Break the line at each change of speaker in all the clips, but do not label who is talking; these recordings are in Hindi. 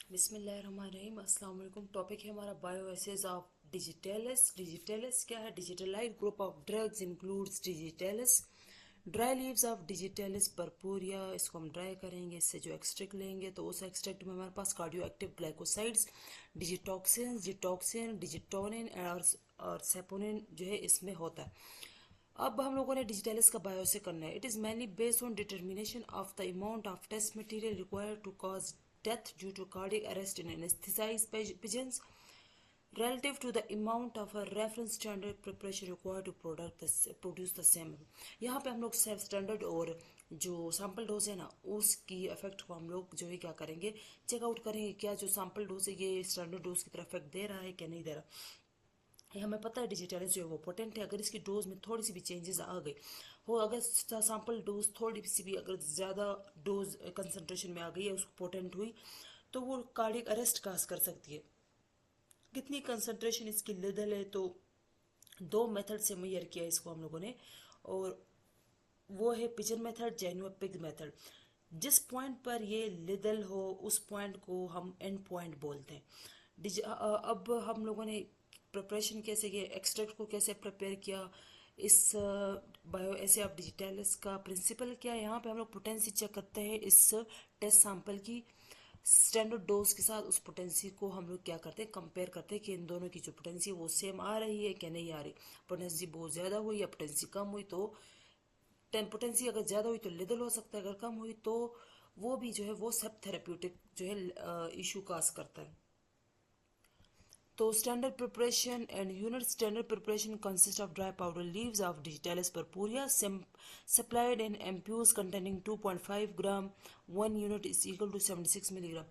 बिस्मिल्लाहिर्रहमानिर्रहीम। अस्सलाम वालेकुम। टॉपिक है हमारा बायोएसेस ऑफ डिजिटेलिस। डिजिटेलिस क्या है? Digitalised group of drugs includes digitalis. Dry leaves of digitalis परपूरिया, इसको हम ड्राई करेंगे, इससे जो एक्सट्रैक्ट लेंगे तो उस एक्सट्रैक्ट में हमारे पास cardio active glycosides, digitoxin, gitoxin, digitonin और सेपोनिन जो है इसमें होता है। अब हम लोगों ने डिजिटलिस का बायोसे करना है। It is mainly based on determination of the amount of test material required to cause death due to cardiac arrest in anesthetized pigeons relative to the amount of a reference standard preparation required to produce the sample। यहाँ पे हम लोग सेल्फ स्टैंडर्ड और जो सैम्पल डोज है ना उसकी इफेक्ट को हम लोग जो है क्या करेंगे, चेकआउट करेंगे क्या जो सैम्पल डोज है ये स्टैंडर्ड डोज की तरह इफेक्ट दे रहा है क्या नहीं दे रहा। ये हमें पता है डिजिटलिस जो है वो पोटेंट है। अगर इसकी डोज में थोड़ी सी भी चेंजेस आ गई हो, अगर सैम्पल डोज थोड़ी सी भी अगर ज़्यादा डोज कंसनट्रेशन में आ गई है, उसको पोटेंट हुई तो वो कार्डियक अरेस्ट काज कर सकती है। कितनी कंसनट्रेशन इसकी लेवल है तो दो मेथड से मेजर किया इसको हम लोगों ने, और वो है pigeon method, genuine pig method. जिस पॉइंट पर ये लिदल हो उस पॉइंट को हम एंड पॉइंट बोलते हैं। अब हम लोगों ने प्रिपरेशन कैसे किया, एक्सट्रैक्ट को कैसे प्रिपेयर किया, इस बायो एसे ऑफ डिजिटलिस का प्रिंसिपल क्या है। यहाँ पे हम लोग पोटेंसी चेक करते हैं इस टेस्ट सैंपल की स्टैंडर्ड डोज के साथ। उस पोटेंसी को हम लोग क्या करते हैं, कंपेयर करते हैं कि इन दोनों की जो पोटेंसी है वो सेम आ रही है क्या नहीं आ रही। पोटेंसी बहुत ज़्यादा हुई या पोटेंसी कम हुई तो पोटेंसी अगर ज़्यादा हुई तो लिदल हो सकता है, अगर कम हुई तो वो भी जो है वो सब थेरेप्यूटिक जो है इशू काज करता है। तो standard preparation and unit standard preparation consist of dry powder leaves of digitalis purpurea supplied in ampoules containing 2.5 gram. 1 unit is equal to 76 milligram.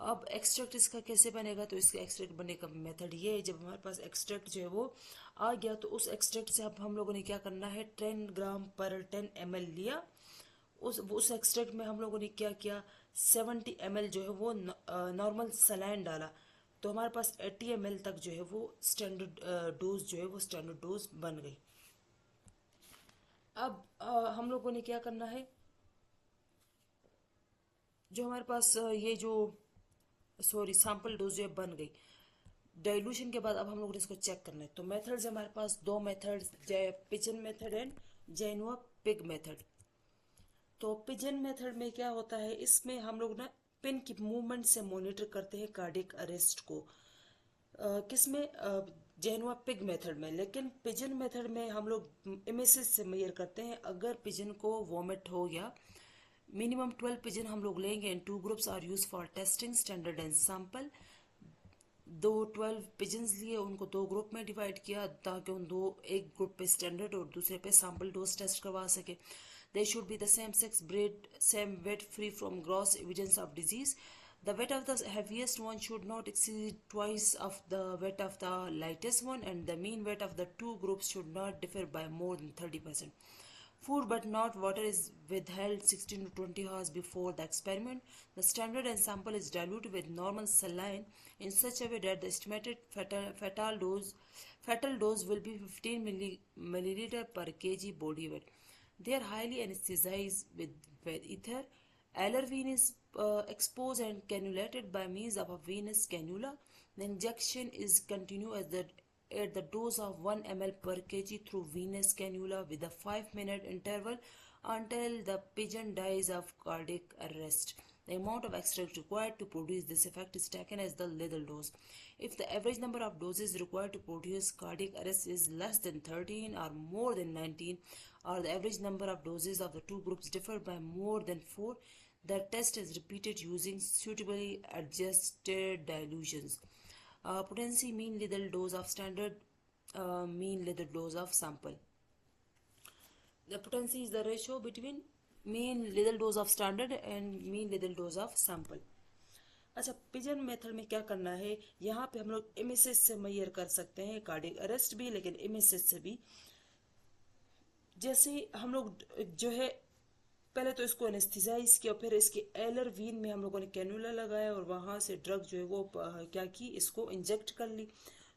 अब एक्सट्रैक्ट इसका कैसे बनेगा, तो इसका एक्सट्रैक्ट बनने का मेथड ये है। जब हमारे पास एक्सट्रैक्ट जो है वो आ गया तो उस एक्सट्रैक्ट से अब हम लोगों ने क्या करना है, 10 ग्राम पर 10 ml लिया। उस एक्सट्रैक्ट में हम लोगों ने क्या किया, 70 ml जो है वो नॉर्मल सलाइन डाला, तो हमारे पास 80 ml तक जो है वो स्टैंडर्ड डोज जो है वो स्टैंडर्ड डोज बन गई। अब हम लोगों ने क्या करना है, जो हमारे पास ये जो सॉरी सैंपल डोज जो है बन गई डाइल्यूशन के बाद, अब हम लोगों ने इसको चेक करना है। तो मेथड्स हमारे पास दो methods, pigeon method and guinea pig method. तो पिजन मेथड में क्या होता है, इसमें हम लोग ना पिन की मूवमेंट से मॉनिटर करते हैं कार्डियक अरेस्ट को। किसमें, जेनुआ पिग मेथड में। लेकिन पिजन मेथड में हम लोग इमेसिस से मेजर करते हैं। अगर पिजन को वॉमिट हो गया, मिनिमम 12 पिजन हम लोग लेंगे and 2 groups are use for testing standard and sample. दो 12 पिजन्स लिए, उनको दो ग्रुप में डिवाइड किया ताकि उन दो, एक ग्रुप पे स्टैंडर्ड और दूसरे पे सैंपल डोज टेस्ट करवा सके। They should be the same sex, breed, same weight, free from gross evidence of disease. The weight of the heaviest one should not exceed twice of the weight of the lightest one, and the mean weight of the two groups should not differ by more than 30%. Food but not water is withheld 16 to 20 hours before the experiment. The standard and sample is diluted with normal saline in such a way that the estimated fatal dose will be 15 milliliter per kg body weight. They are highly anesthetized with ether. Allervine is exposed and cannulated by means of a venous cannula. The injection is continued at the dose of 1 ml per kg through venous cannula with a 5-minute interval until the pigeon dies of cardiac arrest. The amount of extract required to produce this effect is taken as the lethal dose. If the average number of doses required to produce cardiac arrest is less than 13 or more than 19, or the average number of doses of the two groups differ by more than 4, the test is repeated using suitably adjusted dilutions. Potency mean lethal dose of standard, mean lethal dose of sample. The potency is the ratio between mean lethal dose of standard and mean lethal dose of sample. अच्छा, पिजन मेथड में क्या करना है, यहाँ पे हम लोग इमेसिस से मेजर कर सकते हैं कार्डियक अरेस्ट भी, लेकिन इमेसिस से भी। जैसे हम लोग जो है पहले तो इसको एनेस्थीसाइज किया, फिर इसके एलर वीन में हम लोगों ने कैनुला लगाया और वहाँ से ड्रग जो है वो क्या की, इसको इंजेक्ट कर ली।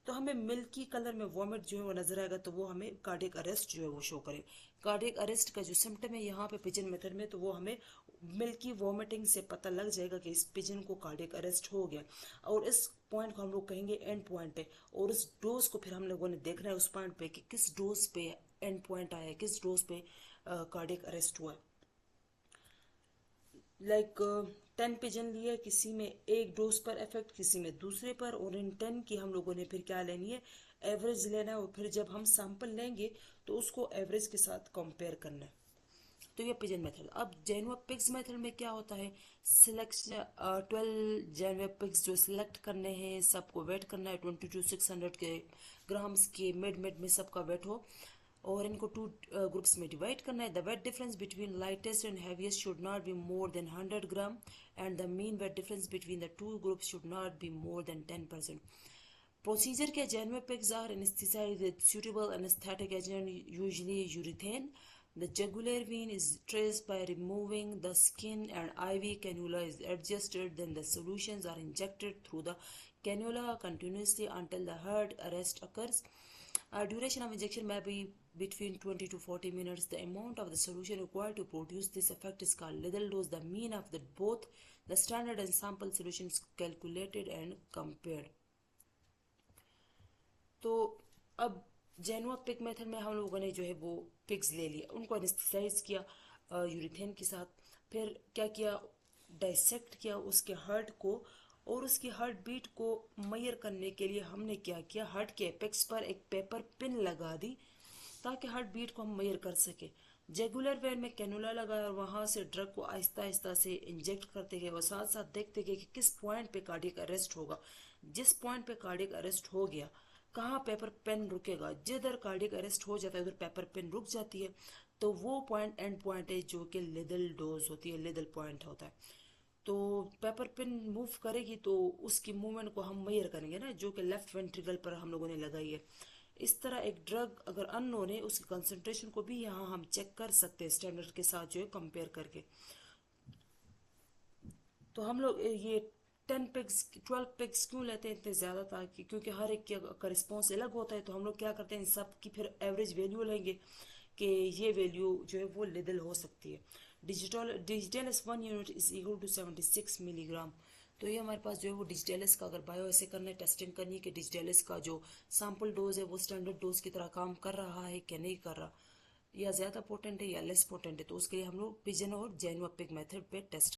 तो हमें मिल्की कलर में वॉमिट जो है वो नजर आएगा, तो वो हमें कार्डियक अरेस्ट जो है वो शो करे। कार्डियक अरेस्ट का जो सिम्टम है यहाँ पे पिजन मेथड में, तो वो हमें मिल्की वॉमिटिंग से पता लग जाएगा कि इस पिजन को कार्डियक अरेस्ट हो गया, और इस पॉइंट को हम लोग कहेंगे एंड पॉइंट है। और उस डोज को फिर हम लोगों ने देखना है उस पॉइंट पे कि किस डोज पे एंड पॉइंट आया है, किस डोज पे कार्डियक अरेस्ट हुआ है। लाइक 10 पिजन लिए, किसी में एक डोज पर इफेक्ट, किसी में दूसरे पर, और इन 10 की हम लोगों ने फिर क्या लेनी है, एवरेज लेना है, और फिर जब हम सैंपल लेंगे तो उसको एवरेज के साथ कंपेयर करना है। तो ये पिजन मेथड। अब जेनुआ पिग्स मेथड में क्या होता है, सिलेक्शन 12 जेनुआ पिग्स जो सिलेक्ट करने हैं, सबको वेट करना है 22,600 के ग्राम्स के मिड मिड में सबका वेट हो, और इनको 2 ग्रुप्स में डिवाइड करना है। The wait difference between lightest and heaviest should not be more than 100 gram and the mean wait difference between the 2 groups should not be more than 10%. Procedure के genuine pigs are anesthetized with suitable anesthetic agent, usually urethane. The jugular vein is traced by removing the skin and IV cannula is adjusted. Then the solutions are injected through the cannula continuously until the heart arrest occurs. Duration of injection may be between 20 to 40 minutes. The amount of the solution required to produce this effect is called lethal dose. The mean of both the standard and sample solutions calculated and compared. तो अब जेनुआ पिग मेथड में हम लोगों ने जो है वो पिग्स ले लिया, उनको एनेस्थेसाइज किया यूरिथेन के साथ, फिर क्या किया, डाइसेक्ट किया उसके हार्ट को, और उसकी हार्ट बीट को मेजर करने के लिए हमने क्या किया, हार्ट के एपेक्स पर एक पेपर पिन लगा दी ताकि हार्ट बीट को हम मेजर कर सके। जेगुलर वेन में कैनुला लगाया और वहां से ड्रग को आहिस्ता आहिस्ता से इंजेक्ट करते गए और साथ साथ देखते गए कि किस पॉइंट पे कार्डियक अरेस्ट होगा। जिस पॉइंट पे कार्डियक अरेस्ट हो गया, कहाँ पेपर पेन रुकेगा, जिधर कार्डियक अरेस्ट हो जाता है उधर पेपर पेन रुक जाती है, तो वो पॉइंट एंड पॉइंट है जो कि लेदल डोज होती है, लेदल पॉइंट होता है। तो पेपर पिन मूव करेगी तो उसकी मूवमेंट को हम मेजर करेंगे ना, जो कि लेफ्ट वेंट्रिकल पर हम लोगों ने लगाई है। इस तरह एक ड्रग अगर अननोन है उसकी कंसंट्रेशन को भी यहाँ हम चेक कर सकते हैं स्टैंडर्ड के साथ जो है कंपेयर करके। तो हम लोग ये 12 पिग्स क्यों लेते हैं इतने ज़्यादा, ताकि क्योंकि हर एक का रिस्पॉन्स अलग होता है, तो हम लोग क्या करते हैं इन सब की फिर एवरेज वैल्यू लेंगे कि ये वैल्यू जो है वो लेदल हो सकती है। Digital 1 unit is equal to 76 milligram. तो ये हमारे पास जो है वो डिजिटलिस का अगर बायो ऐसे करना है, टेस्टिंग करनी है कि डिजिटलिस का जो सैम्पल डोज है वो स्टैंडर्ड डोज की तरह काम कर रहा है कि नहीं कर रहा, या ज़्यादा पोटेंट है या लेस पोटेंट है, तो उसके लिए हम लोग पिजन और जेनुआ पिग मेथड पे टेस्ट